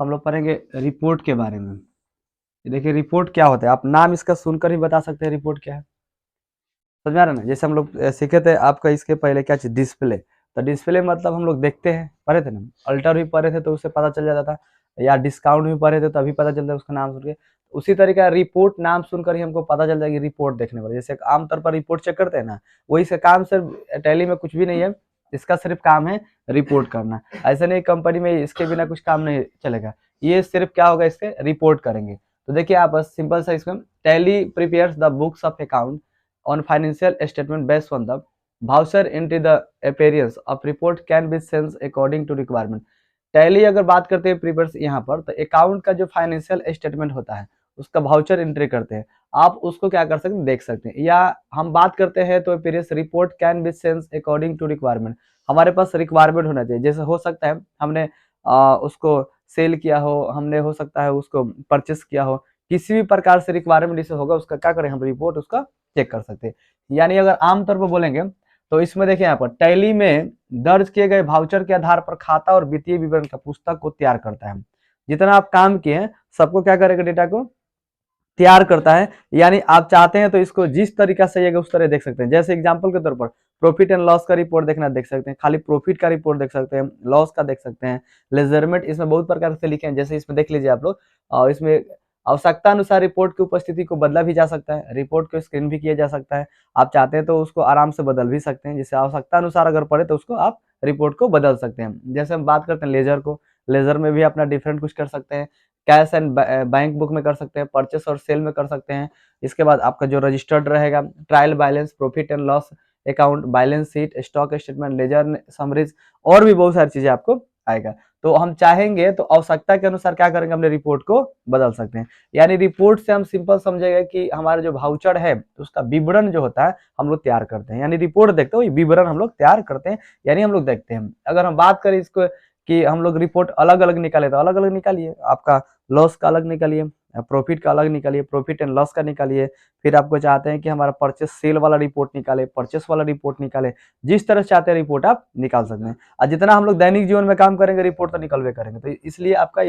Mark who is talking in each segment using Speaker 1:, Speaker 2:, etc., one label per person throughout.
Speaker 1: हम लोग पढ़ेंगे रिपोर्ट के बारे में। देखिए रिपोर्ट क्या होता है, आप नाम इसका सुनकर ही बता सकते हैं रिपोर्ट क्या है। समझ में आ रहा है ना। जैसे हम लोग सीखे थे आपका इसके पहले क्या चीज, डिस्प्ले। तो डिस्प्ले मतलब हम लोग देखते हैं, पढ़े थे ना। अल्टर भी पढ़े थे तो उससे पता चल जाता था, या डिस्काउंट भी पढ़े थे तो अभी पता चलता है उसका नाम सुन के। उसी तरीका रिपोर्ट नाम सुनकर ही हमको पता चल जाएगी रिपोर्ट देखने वाले। जैसे आमतौर पर रिपोर्ट चेक करते हैं ना, वही से काम सिर्फ टैली में कुछ भी नहीं है, इसका सिर्फ काम है रिपोर्ट करना। ऐसा नहीं कंपनी में इसके बिना कुछ काम नहीं चलेगा, ये सिर्फ क्या होगा, इसके रिपोर्ट करेंगे। तो देखिए आप बस सिंपल सा इसमें, tally prepares the books of account on financial statement based on the voucher into the appearance of report can be sent according to requirement। Tally अगर बात करते हैं प्रीपेयर्स यहाँ पर, तो अकाउंट का जो फाइनेंशियल स्टेटमेंट होता है उसका वाउचर एंट्री करते हैं, आप उसको क्या कर सकते हैं, देख सकते हैं। या हम बात करते हैं तो appearance report can be sense according to requirement. हमारे पास रिक्वायरमेंट होना चाहिए, जैसे हो सकता है हमने उसको सेल किया हो, हमने हो सकता है उसको परचेस किया हो, किसी भी प्रकार से रिक्वायरमेंट जिसे होगा उसका क्या करें हम, रिपोर्ट उसका चेक कर सकते हैं। यानी अगर आमतौर पर बोलेंगे तो इसमें देखिए यहाँ पर टैली में दर्ज किए गए वाउचर के आधार पर खाता और वित्तीय विवरण का पुस्तक को तैयार करता है। जितना आप काम किए हैं सबको क्या करेगा, डेटा को तैयार करता है। यानी आप चाहते हैं तो इसको जिस तरीका से चाहिए उस तरह देख सकते हैं। जैसे एग्जांपल के तौर पर प्रॉफिट एंड लॉस का रिपोर्ट देखना देख सकते हैं, खाली प्रॉफिट का रिपोर्ट देख सकते हैं, लॉस का देख सकते हैं, लेजरमेंट इसमें बहुत प्रकार से लिखे हैं। जैसे इसमें देख लीजिए आप लोग, और इसमें आवश्यकता अनुसार रिपोर्ट की उपस्थिति को बदला भी जा सकता है, रिपोर्ट को स्क्रीन भी किया जा सकता है। आप चाहते हैं तो उसको आराम से बदल भी सकते हैं, जैसे आवश्यकता अनुसार अगर पड़े तो उसको आप रिपोर्ट को बदल सकते हैं। जैसे हम बात करते हैं लेजर को, लेजर में भी अपना डिफरेंट कुछ कर सकते हैं, कैश एंड बैंक बुक में कर सकते हैं, परचेस और सेल में कर सकते हैं। इसके बाद आपका जो रजिस्टर्ड रहेगा, trial balance, profit and loss account, balance sheet, stock statement, ledger summaries, और भी बहुत सारी चीजें आपको आएगा। तो हम चाहेंगे तो आवश्यकता के अनुसार क्या करेंगे, अपने रिपोर्ट को बदल सकते हैं। यानी रिपोर्ट से हम सिंपल समझेगा कि हमारा जो वाउचर है उसका विवरण जो होता है हम लोग तैयार करते हैं। यानी रिपोर्ट देखते हो, विवरण हम लोग तैयार करते हैं, यानी हम लोग देखते हैं। अगर हम बात करें इसको कि हम लोग रिपोर्ट अलग अलग निकाले, तो अलग अलग निकालिए, आपका लॉस का अलग निकालिए, प्रॉफिट का अलग निकालिए, प्रॉफिट एंड लॉस का निकालिए। फिर आपको चाहते हैं कि हमारा परचेस सेल वाला रिपोर्ट निकाले, परचेस वाला रिपोर्ट निकाले, जिस तरह से चाहते हैं रिपोर्ट आप निकाल सकते हैं। और जितना हम लोग दैनिक जीवन में काम करेंगे रिपोर्ट तो निकलवे करेंगे, तो इसलिए आपका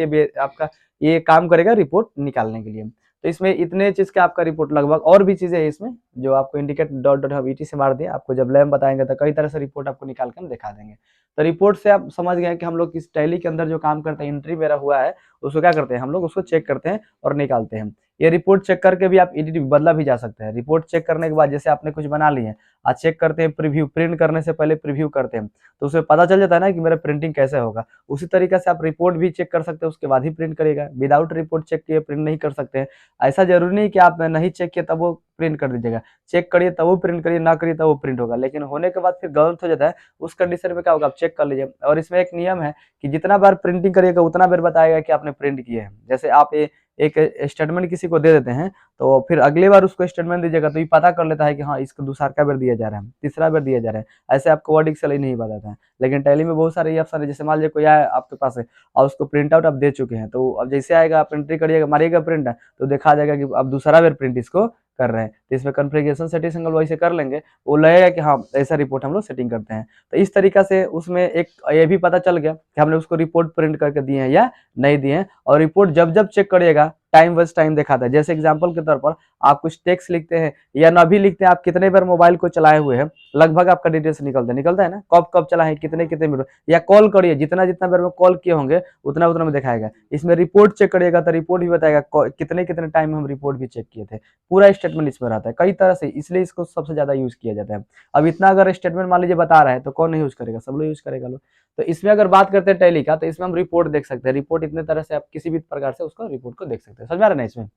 Speaker 1: ये काम करेगा रिपोर्ट निकालने के लिए। तो इसमें इतने चीज का आपका रिपोर्ट लगभग, और भी चीजें है इसमें जो आपको इंडिकेट डॉट डॉट हम ईटी से मार दिए, आपको जब लैब बताएंगे तो कई तरह से रिपोर्ट आपको निकाल के हम दिखा देंगे। तो रिपोर्ट से आप समझ गए कि हम लोग किस टैली के अंदर जो काम करते हैं, एंट्री मेरा हुआ है उसको क्या करते हैं, हम लोग उसको चेक करते हैं और निकालते हैं। ये रिपोर्ट चेक करके भी आप एडिट बदला भी जा सकते हैं। रिपोर्ट चेक करने के बाद जैसे आपने कुछ बना लिए, आज चेक करते हैं प्रीव्यू, प्रिंट करने से पहले प्रीव्यू करते हैं, तो उसमें पता चल जाता है ना कि मेरा प्रिंटिंग कैसे होगा। उसी तरीके से आप रिपोर्ट भी चेक कर सकते हैं, उसके बाद ही प्रिंट करिएगा। विदाउट रिपोर्ट चेक किए प्रिंट नहीं कर सकते हैं। ऐसा जरूरी नहीं कि आप नहीं चेक किए तब वो प्रिंट कर दीजिएगा, चेक करिए तब वो प्रिंट करिए, ना करिए तब वो प्रिंट होगा। लेकिन होने के बाद फिर गलत हो जाता है, उस कंडीशन में क्या होगा, आप चेक कर लीजिए। और इसमें एक नियम है कि जितना बार प्रिंटिंग करिएगा उतना बार बताएगा कि आपने प्रिंट किए हैं। जैसे आप एक स्टेटमेंट किसी को दे देते हैं तो फिर अगली बार उसको स्टेटमेंट दीजिएगा तो ये पता कर लेता है कि हाँ इसको दूसरा बार दिया जा रहा है, तीसरा बार दिया जा रहा है। ऐसे आपको वर्ड एक्सेल ही नहीं बताता है। लेकिन टैली में बहुत सारे ये ऑप्शन है, जैसे मान लीजिए कोई आया आपके पास है और उसको प्रिंट आउट आप दे चुके हैं, तो अब जैसे आएगा आप एंट्री करिएगा, मारिएगा प्रिंट, तो देखा जाएगा कि आप दूसरा बार प्रिंट इसको कर रहे हैं। तो इसमें कॉन्फ़िगरेशन सेटिंग वैसे कर लेंगे, वो लगेगा कि हाँ ऐसा रिपोर्ट हम लोग सेटिंग करते हैं। तो इस तरीका से उसमें एक ये भी पता चल गया कि हमने उसको रिपोर्ट प्रिंट करके दिए हैं या नहीं दिए हैं। और रिपोर्ट जब जब चेक करिएगा टाइम वेस्ट टाइम दिखाता है। जैसे एग्जांपल के तौर पर आप कुछ टेक्स्ट लिखते हैं या ना भी लिखते हैं, आप कितने बार मोबाइल को चलाए हुए हैं लगभग आपका डिटेल्स निकलता है ना, कब कब चला है, कितने कितने मिनट, या कॉल करिए, जितना जितना बार में कॉल किए होंगे उतना उतना में दिखाएगा। इसमें रिपोर्ट चेक करिएगा तो रिपोर्ट भी बताएगा कितने कितने टाइम में हम रिपोर्ट भी चेक किए थे, पूरा स्टेटमेंट इसमें रहता है कई तरह से, इसलिए इसको सबसे ज्यादा यूज किया जाता है। अब इतना अगर स्टेटमेंट मान लीजिए बता रहा है तो कौन नहीं यूज करेगा, सब लोग यूज करेगा लोग। तो इसमें अगर बात करते हैं टैली का, तो इसमें हम रिपोर्ट देख सकते हैं। रिपोर्ट इतने तरह से आप किसी भी प्रकार से उसको रिपोर्ट को देख सकते हैं। समझ में आ रहा है ना इसमें,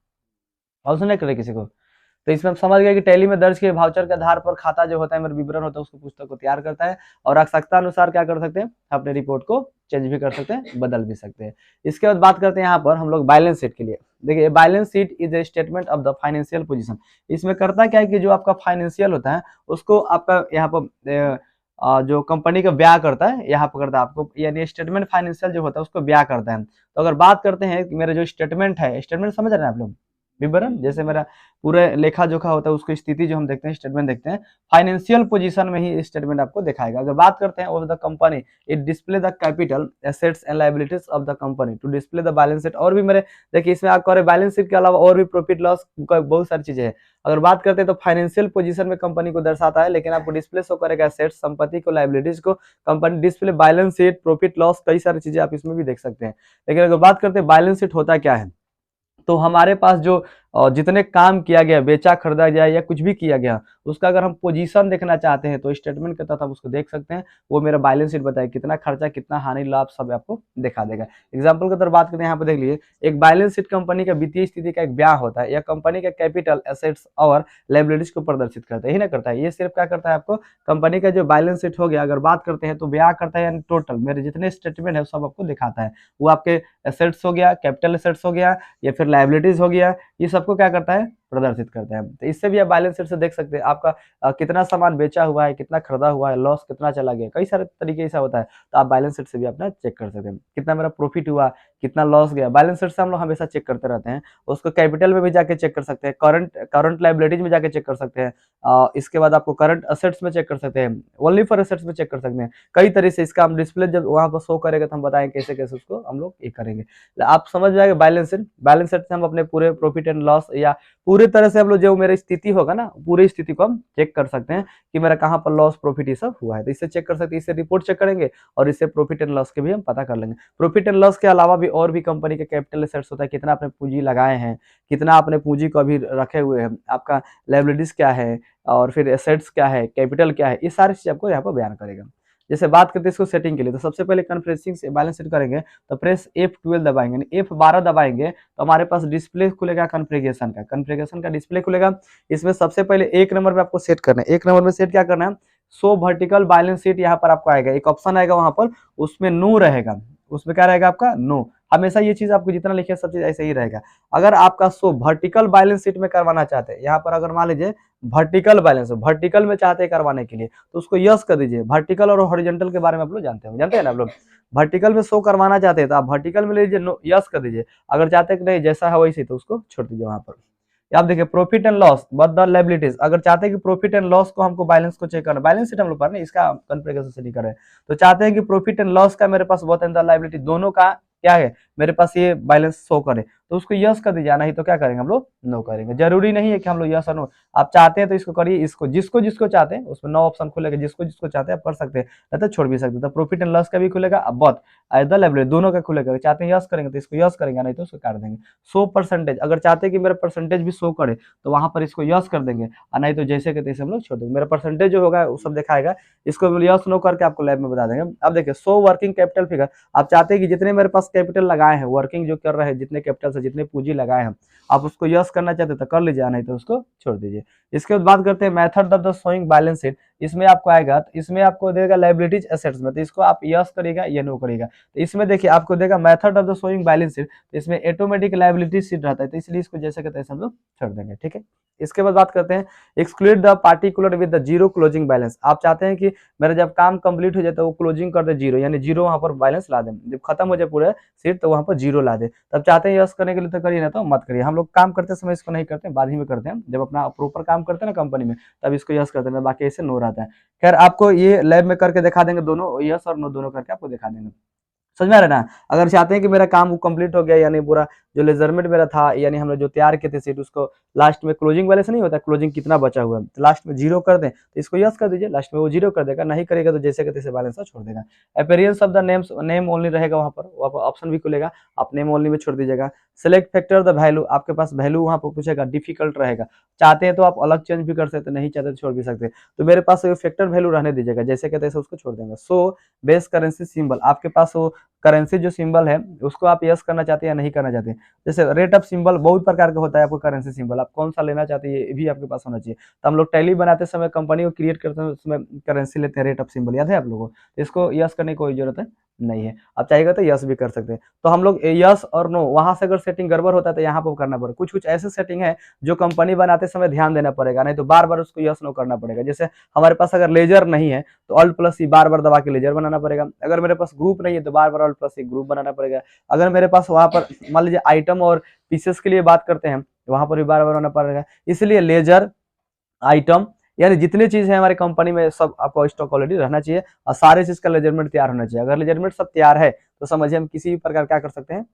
Speaker 1: और सुनने करे किसी को। तो इसमें हम समझ गए कि टैली में दर्ज किए वाउचर के आधार पर खाता जो होता है मेरा विवरण होता है उसको पुस्तक को तैयार करता है, और आवश्यकता अनुसार क्या कर सकते हैं, अपने रिपोर्ट को चेंज भी कर सकते हैं, बदल भी सकते हैं। इसके बाद बात करते हैं यहाँ पर हम लोग बैलेंस शीट के लिए। देखिए balance sheet is a statement of the financial position. इसमें करता क्या है कि जो आपका फाइनेंशियल होता है उसको आपका यहाँ पर जो कंपनी का ब्याह करता है, यहाँ पर करता है आपको, यानी स्टेटमेंट फाइनेंशियल जो होता है उसको ब्याह करता है। तो अगर बात करते हैं कि मेरा जो स्टेटमेंट है, स्टेटमेंट समझ रहे हैं आप लोग, विवरण, जैसे मेरा पूरे लेखा जोखा होता है उसको स्थिति जो हम देखते हैं, स्टेटमेंट देखते हैं, फाइनेंशियल पोजीशन में ही स्टेटमेंट आपको दिखाएगा। अगर बात करते हैं of the company, it display the capital assets and liabilities of the company to display the balance sheet. और भी मेरे देखिए इसमें आपको बैलेंस शीट के अलावा और भी प्रॉफिट लॉस का बहुत सारी चीजें हैं। अगर बात करते हैं तो फाइनेंशियल पोजीशन में कंपनी को दर्शाता है, लेकिन आपको डिस्प्ले शो करेगा एसेट्स, संपत्ति को, लायबिलिटीज को, company display, balance sheet, profit loss, कई सारी चीजें आप इसमें भी देख सकते हैं। लेकिन अगर बात करते हैं बैलेंस शीट होता क्या है, तो हमारे पास जो जितने काम किया गया, बेचा खरीदा गया या कुछ भी किया गया, उसका अगर हम पोजीशन देखना चाहते हैं तो स्टेटमेंट के तहत हम उसको देख सकते हैं। वो मेरा बैलेंस शीट बताए कितना खर्चा, कितना हानि, लाभ सब आपको दिखा देगा। एग्जांपल की तरफ बात करते हैं, यहाँ पे देख लीजिए, एक बैलेंस शीट कंपनी का वित्तीय स्थिति का एक बयान होता है, या कंपनी का कैपिटल, एसेट्स और लायबिलिटीज को प्रदर्शित करता है, यही ना करता है। ये सिर्फ क्या करता है, आपको कंपनी का जो बैलेंस शीट हो गया, अगर बात करते हैं तो बयान करता है, यानी टोटल मेरे जितने स्टेटमेंट है सब आपको दिखाता है। वो आपके एसेट्स हो गया, कैपिटल एसेट्स हो गया, या फिर लायबिलिटीज हो गया, ये सबको क्या करता है, प्रदर्शित करता है। तो इससे भी आप बैलेंस शीट से देख सकते हैं आपका कितना सामान बेचा हुआ है, कितना खरीदा हुआ है, लॉस कितना चला गया, कई सारे तरीके से होता है। तो आप बैलेंस शीट से भी अपना चेक कर सकते हैं, कितना मेरा प्रॉफिट हुआ, कितना लॉस गया। बैलेंस शीट से हम लोग हमेशा चेक करते रहते हैं। उसको कैपिटल में भी जाके चेक कर सकते हैं, करंट लायबिलिटीज में जाके चेक कर सकते हैं, इसके बाद आपको करंट असेट्स में चेक कर सकते हैं, ओनली फॉर असेट्स में चेक कर सकते हैं। कई तरह से इसका हम डिस्प्ले जब वहां पर शो करेगा तो हम बताएंगे कैसे कैसे उसको हम लोग ये करेंगे। आप समझ जाएंगे बैलेंस शीट। बैलेंस शीट से हम अपने पूरे प्रॉफिट एंड लॉस या पूरी तरह से हम लोग जो मेरी स्थिति होगा ना, पूरी स्थिति को हम चेक कर सकते हैं कि मेरा कहाँ पर लॉस प्रॉफिट ये सब हुआ है। तो इससे चेक कर सकते हैं, इससे रिपोर्ट चेक करेंगे और इससे प्रॉफिट एंड लॉस के भी हम पता कर लेंगे। प्रॉफिट एंड लॉस के अलावा भी और भी कंपनी के कैपिटल एसेट्स होता है, कितना आपने पूंजी लगाए हैं, कितना आपने पूंजी को अभी रखे हुए हैं, आपका लायबिलिटीज क्या है, और फिर एसेट्स क्या है, कैपिटल क्या है, ये सारी चीज आपको यहाँ पर बयान करेगा। जैसे बात करते हैं इसको सेटिंग के लिए, तो सबसे पहले कन्फ्रेंसिंग से बैलेंस शीट करेंगे तो प्रेस F12 दबाएंगे, F12 दबाएंगे तो हमारे पास डिस्प्ले खुलेगा कॉन्फ़िगरेशन का डिस्प्ले खुलेगा। इसमें सबसे पहले एक नंबर पे आपको सेट करना है। एक नंबर में सेट क्या करना है, शो वर्टिकल बैलेंस शीट, यहाँ पर आपको आएगा एक ऑप्शन आएगा, वहां पर उसमें नो रहेगा, उसमें क्या रहेगा आपका नो। हमेशा ये चीज आपको जितना लिखे सब चीज ऐसे ही रहेगा। अगर आपका शो वर्टिकल बैलेंस शीट में करवाना चाहते हैं, यहाँ पर अगर मान लीजिए वर्टिकल में चाहते हैं करवाने के लिए, तो उसको यस कर दीजिए। वर्टिकल और हॉरिजॉन्टल के बारे में आप लोग जानते हैं ना आप लोग। वर्टिकल में शो करवाना चाहते हैं तो आप वर्टिकल में लीजिए, यस कर दीजिए। अगर चाहते हैं कि नहीं जैसा है वैसे, तो उसको छोड़ दीजिए वहां पर। आप देखिए profit and loss but the liabilities, अगर चाहते हैं कि प्रॉफिट एंड लॉस को हमको बैलेंस को चेक करना, बैलेंस शीट हम लोग पर नहीं, इसका कॉन्फ़िगरेशन से नहीं कर रहे हैं, तो चाहते हैं कि प्रॉफिट एंड लॉस का मेरे पास बहुत एंड द लायबिलिटी दोनों का क्या है, मेरे पास ये बैलेंस शो करे, तो उसको यस कर दीजिए। नहीं तो क्या करेंगे हम लोग, नो करेंगे। जरूरी नहीं है कि हम लोग यस और नो, आप चाहते हैं तो इसको करिए, इसको जिसको जिसको चाहते हैं उसमें नो ऑप्शन खुलेगा, जिसको जिसको चाहते हैं आप कर सकते हैं, नहीं तो छोड़ भी सकते हैं। तो प्रॉफिट एंड लॉस का भी खुलेगा, अब बहुत द लायबिलिटी दोनों का खुलेगा। चाहते हैं यस करेंगे तो इसको यस करेंगे, नहीं तो उसको काट देंगे। शो परसेंटेज, अगर चाहते हैं कि मेरा परसेंटेज भी शो करे तो वहां पर इसको यस कर देंगे, और नहीं तो जैसे के तैसे हम लोग छोड़ देंगे। मेरा परसेंटेज जो होगा वो सब दिखाएगा, इसको यस नो करके आपको लैब में बता देंगे। अब देखिए शो वर्किंग कैपिटल फिगर, आप चाहते हैं कि जितने मेरे पास कैपिटल लगाए हैं, वर्किंग जो कर रहे हैं, जितने कैपिटल से जितने पूंजी लगाए हैं, आप उसको यस करना चाहते हैं तो कर लीजिए, नहीं तो उसको छोड़ दीजिए। इसके बाद बात करते हैं method of the showing balance sheet. इसमें आपको आएगा, तो इसमें आपको देगा लायबिलिटीज एसेट्स में, तो इसको आप यस करिएगा या नो करिएगा। तो इसमें देखिए आपको देगा method of the showing balance sheet, तो इसमें ऑटोमेटिक लायबिलिटी शीट रहता है, तो इसलिए इसको जैसे कहते हैं हम लोग छोड़ देंगे, ठीक है। इसके बाद बात करते हैं exclude the particular with the zero closing balance. आप चाहते हैं कि मेरा जब काम कंप्लीट हो जाए तो वो क्लोजिंग कर दे जीरो, यानी जीरो वहां पर बैलेंस ला दे, जब खत्म हो जाए पूरा सीट तो वहां पर जीरो ला दे। तब चाहते हैं यस करने के लिए तो करिए, ना तो मत करिए। हम लोग काम करते समय इसको नहीं करते, बाद ही में करते हैं, जब अपना प्रॉपर काम करते हैं ना कंपनी में, तब इसको यस करते हैं, बाकी ऐसे नो रहता है। खैर आपको ये लैब में करके दिखा देंगे, दोनों यस और नो दोनों करके आपको दिखा देंगे। समझ में आ रहा है ना। अगर चाहते हैं कि मेरा काम वो कंप्लीट हो गया, यानी पूरा जो मेजरमेंट मेरा था, यानी हम लोग जो तैयार किए थे सीट, उसको लास्ट में क्लोजिंग वाले से नहीं होता, क्लोजिंग कितना बचा हुआ है, तो लास्ट में जीरो कर दें, तो इसको यस कर दीजिए, लास्ट में वो जीरो कर देगा। नहीं करेगा तो जैसे के तैसे बैलेंस छोड़ देगा। Appearance of the name only रहेगा, वहां पर ऑप्शन भी खुलेगा, आप नेम ओनली में छोड़ दीजिएगा। सिलेक्ट फैक्टर द वैल्यू, आपके पास वैल्यू वहां पर पूछेगा, डिफिकल्ट रहेगा, चाहते हैं तो आप अलग चेंज भी कर सकते, नहीं चाहते तो छोड़ भी सकते। तो मेरे पास फैक्टर वैल्यू रहने दीजिएगा, जैसे कहते हैं उसको छोड़ देंगे। सो बेस करेंसी सिंबल, आपके पास वो करेंसी जो सिंबल है उसको आप यस करना चाहते हैं या नहीं करना चाहते हैं। जैसे रेट ऑफ सिंबल बहुत प्रकार का होता है, आपको करेंसी सिंबल आप कौन सा लेना चाहते हैं ये भी आपके पास होना चाहिए। तो हम लोग टैली बनाते समय कंपनी को क्रिएट करते हैं, उसमें करेंसी लेते हैं, रेट ऑफ सिंबल याद है आप लोगों को। इसको यस करने की कोई जरूरत है नहीं है, आप चाहेगा तो यस भी कर सकते हैं। तो हम लोग यस और नो, वहां से अगर सेटिंग गड़बड़ होता है तो यहाँ पर करना पड़ेगा। कुछ कुछ ऐसे सेटिंग है जो कंपनी बनाते समय ध्यान देना पड़ेगा, नहीं तो बार बार उसको यस नो करना पड़ेगा। जैसे हमारे पास अगर लेजर नहीं है तो अल्ट प्लस ई बार बार दबा के लेजर बनाना पड़ेगा। अगर मेरे पास ग्रुप नहीं है तो बार बार अल्ट प्लस ई ग्रुप बनाना पड़ेगा। अगर मेरे पास वहां पर मान लीजिए आइटम और पीसेस के लिए बात करते हैं वहां पर भी बार बार होना पड़ेगा। इसलिए लेजर आइटम यानी जितनी चीज है हमारी कंपनी में सब आपको स्टॉक ऑलरेडी रहना चाहिए और सारे चीज का मेजरमेंट तैयार होना चाहिए। अगर मेजरमेंट सब तैयार है तो समझिए हम किसी भी प्रकार क्या कर सकते हैं,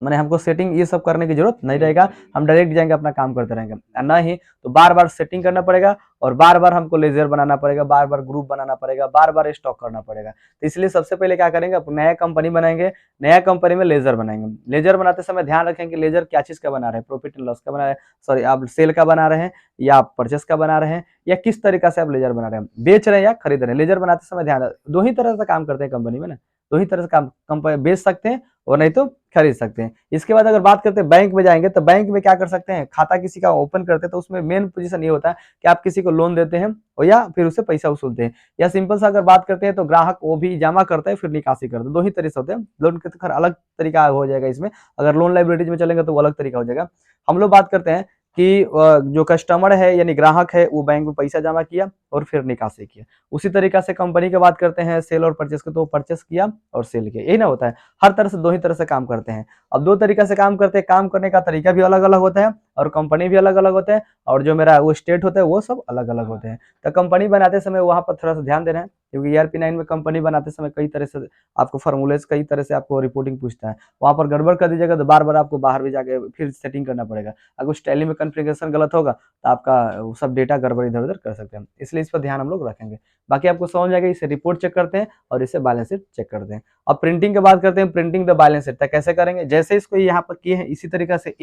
Speaker 1: मैंने हमको सेटिंग ये सब करने की जरूरत नहीं रहेगा, हम डायरेक्ट जाएंगे अपना काम करते रहेंगे। ना ही तो बार बार सेटिंग करना पड़ेगा और बार बार हमको लेजर बनाना पड़ेगा, बार बार ग्रुप बनाना पड़ेगा, बार बार स्टॉक करना पड़ेगा। तो इसलिए सबसे पहले क्या करेंगे, नया कंपनी बनाएंगे, नया कंपनी में लेजर बनाएंगे। लेजर बनाते समय ध्यान रखेंगे लेजर क्या चीज का बना रहे हैं, प्रॉफिट एंड लॉस का बना रहे हैं, सॉरी आप सेल का बना रहे हैं या आप परचेस का बना रहे हैं, या किस तरीका से आप लेजर बना रहे हैं, बेच रहे हैं या खरीद रहे हैं। लेजर बनाते समय ध्यान, दो ही तरह से काम करते हैं कंपनी में ना, दो ही तरह से काम, कंपनी बेच सकते हैं और नहीं तो खरीद सकते हैं। इसके बाद अगर बात करते हैं बैंक में जाएंगे तो बैंक में क्या कर सकते हैं, खाता किसी का ओपन करते हैं तो उसमें मेन पोजीशन ये होता है कि आप किसी को लोन देते हैं और या फिर उससे पैसा वसूलते हैं, या सिंपल सा अगर बात करते हैं तो ग्राहक वो भी जमा करता है फिर निकासी करता है। दो ही तरीके से होते हैं। लोन के तो खैर अलग तरीका हो जाएगा इसमें, अगर लोन लाइबिलिटीज में चलेंगे तो वो अलग तरीका हो जाएगा। हम लोग बात करते हैं कि जो कस्टमर है यानी ग्राहक है वो बैंक में पैसा जमा किया और फिर निकासी किया। उसी तरीका से कंपनी की बात करते हैं सेल और परचेस के, तो परचेस किया और सेल किया, यही ना होता है। हर तरह से दो ही तरह से काम करते हैं। अब दो तरीका से काम करते हैं, काम करने का तरीका भी अलग अलग होता है और कंपनी भी अलग अलग होते हैं और जो मेरा वो स्टेट होता है वो सब अलग अलग होते हैं। तो कंपनी बनाते समय वहां पर थोड़ा सा ध्यान देना है, क्योंकि ERP9 में कंपनी बनाते समय कई तरह से आपको फॉर्मूलेज, कई तरह से आपको रिपोर्टिंग पूछता है, वहां पर गड़बड़ कर दीजिएगा तो बार बार आपको बाहर भी जाके फिर सेटिंग करना पड़ेगा। अगर उस टैली में कॉन्फ़िगरेशन गलत होगा तो आपका वो सब डेटा गड़बड़ इधर उधर कर सकते हैं, इसलिए इस पर ध्यान हम लोग रखेंगे। बाकी आपको समझ जाएगा, इसे रिपोर्ट चेक करते हैं और इसे बैलेंस शीट चेक करते हैं। अब प्रिंटिंग की बात करते हैं, प्रिंटिंग द बैलेंस शीट कैसे करेंगे, जैसे इसको यहाँ पर किए हैं इसी तरीके से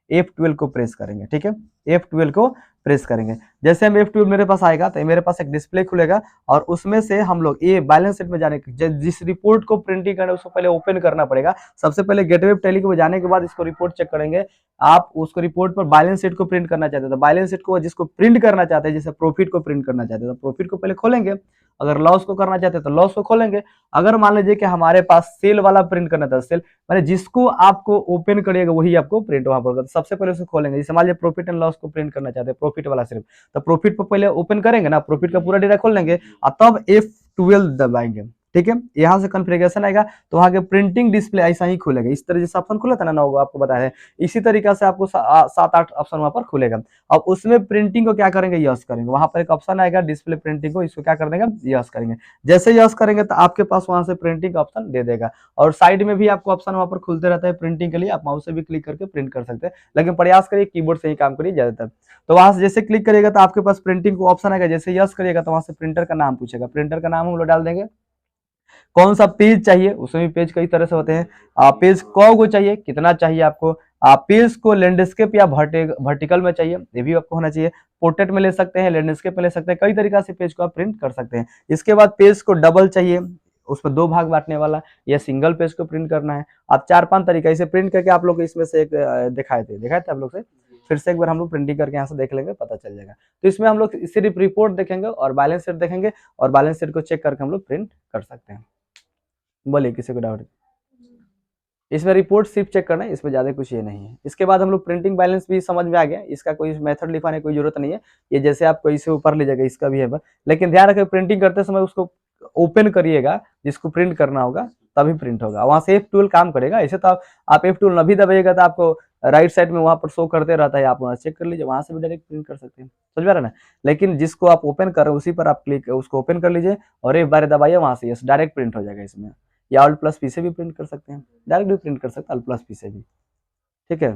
Speaker 1: F12 को प्रेस करेंगे, ठीक है, F12 को प्रेस करेंगे। जैसे हम F12 मेरे पास आएगा तो मेरे पास एक डिस्प्ले खुलेगा और उसमें से हम लोग ये बैलेंस शीट में जाने जिस रिपोर्ट को प्रिंटिंग करना है उसको पहले ओपन करना पड़ेगा। सबसे पहले गेटवे टैली को जाने के बाद इसको रिपोर्ट चेक करेंगे। आप उसको रिपोर्ट पर बैलेंस शीट को प्रिंट करना चाहते हैं तो बैलेंस शीट को जिसको प्रिंट करना चाहते हैं, जैसे प्रॉफिट को प्रिंट करना चाहते हैं तो प्रॉफिट को पहले खोलेंगे, अगर लॉस को करना चाहते हैं तो लॉस को खोलेंगे। अगर मान लीजिए कि हमारे पास सेल वाला प्रिंट करना था, सेल माने जिसको आपको ओपन करिएगा वही आपको प्रिंट वहां पर होगा, तो सबसे पहले उसे खोलेंगे। जैसे मान लीजिए प्रॉफिट एंड लॉस को प्रिंट करना चाहते हैं, प्रॉफिट वाला सिर्फ, तो प्रॉफिट को पहले ओपन करेंगे ना, प्रॉफिट का पूरा डेटा खोल लेंगे और तब F12 दबाएंगे, ठीक है। यहाँ से कॉन्फ़िगरेशन आएगा तो वहां के प्रिंटिंग डिस्प्ले ऐसा ही खुलेगा, इस तरह जैसे ऑप्शन खुला था ना 9 आपको बताया है, इसी तरीका से आपको 7-8 ऑप्शन वहां पर खुलेगा। अब उसमें प्रिंटिंग को क्या करेंगे, यस करेंगे। वहां पर एक ऑप्शन आएगा डिस्प्ले प्रिंटिंग को, इसको क्या कर देंगे, यस करेंगे। जैसे यस करेंगे तो आपके पास वहां से प्रिंटिंग का ऑप्शन दे देगा और साइड में भी आपको ऑप्शन वहां पर खुलते रहता है प्रिंटिंग के लिए, आप माउस से भी क्लिक करके प्रिंट कर सकते हैं, लेकिन प्रयास करिए कीबोर्ड से ही काम करिए ज्यादातर। तो वहां से जैसे क्लिक करिएगा तो आपके पास प्रिंटिंग को ऑप्शन आएगा, जैसे यस करिएगा तो वहां से प्रिंटर का नाम पूछेगा, प्रिंटर का नाम हम लोग डाल देंगे। कौन सा पेज चाहिए, उसमें भी पेज कई तरह से होते हैं। पेज को चाहिए, कितना चाहिए आपको, पेज को लैंडस्केप या वर्टिकल में चाहिए, ये भी आपको होना चाहिए। पोर्ट्रेट में ले सकते हैं, लैंडस्केप में ले सकते हैं, कई तरीका से पेज को आप प्रिंट कर सकते हैं। इसके बाद पेज को डबल चाहिए, उसमें 2 भाग बांटने वाला, या सिंगल पेज को प्रिंट करना है। आप 4-5 तरीका इसे प्रिंट करके आप लोग इसमें से एक दिखाए थे आप लोग से, फिर से एक बार हम लोग प्रिंटिंग करके यहाँ से देख लेंगे, पता चल जाएगा। तो इसमें हम लोग सिर्फ रिपोर्ट देखेंगे और बैलेंस शीट देखेंगे और बैलेंस शीट को चेक करके हम लोग प्रिंट कर सकते हैं। बोलिए किसी को डाउट, इसमें रिपोर्ट सिर्फ चेक करना है, इसमें ज्यादा कुछ ये नहीं है। इसके बाद हम लोग प्रिंटिंग बैलेंस भी समझ में आ गया, इसका कोई मेथड लिखाने की कोई जरूरत नहीं है, ये जैसे आप इसे ऊपर ले जाएगा इसका भी है, लेकिन ध्यान रखें प्रिंटिंग करते समय उसको ओपन करिएगा, जिसको प्रिंट करना होगा तभी प्रिंट होगा, वहां से F12 काम करेगा। ऐसे तो आप F12 न भी दबाइएगा तो आपको राइट साइड में वहां पर शो करते रहता है, आप वहां चेक कर लीजिए, वहां से भी डायरेक्ट प्रिंट कर सकते हैं, समझ में आ रहा है ना। लेकिन जिसको आप ओपन कर रहे हैं उसी पर आप क्लिक उसको ओपन कर लीजिए और एक बार दबाइए, वहां से डायरेक्ट प्रिंट हो जाएगा इसमें। या Alt+P से भी प्रिंट कर सकते हैं, डायरेक्ट भी प्रिंट कर सकते हैं Alt+P से भी, ठीक है।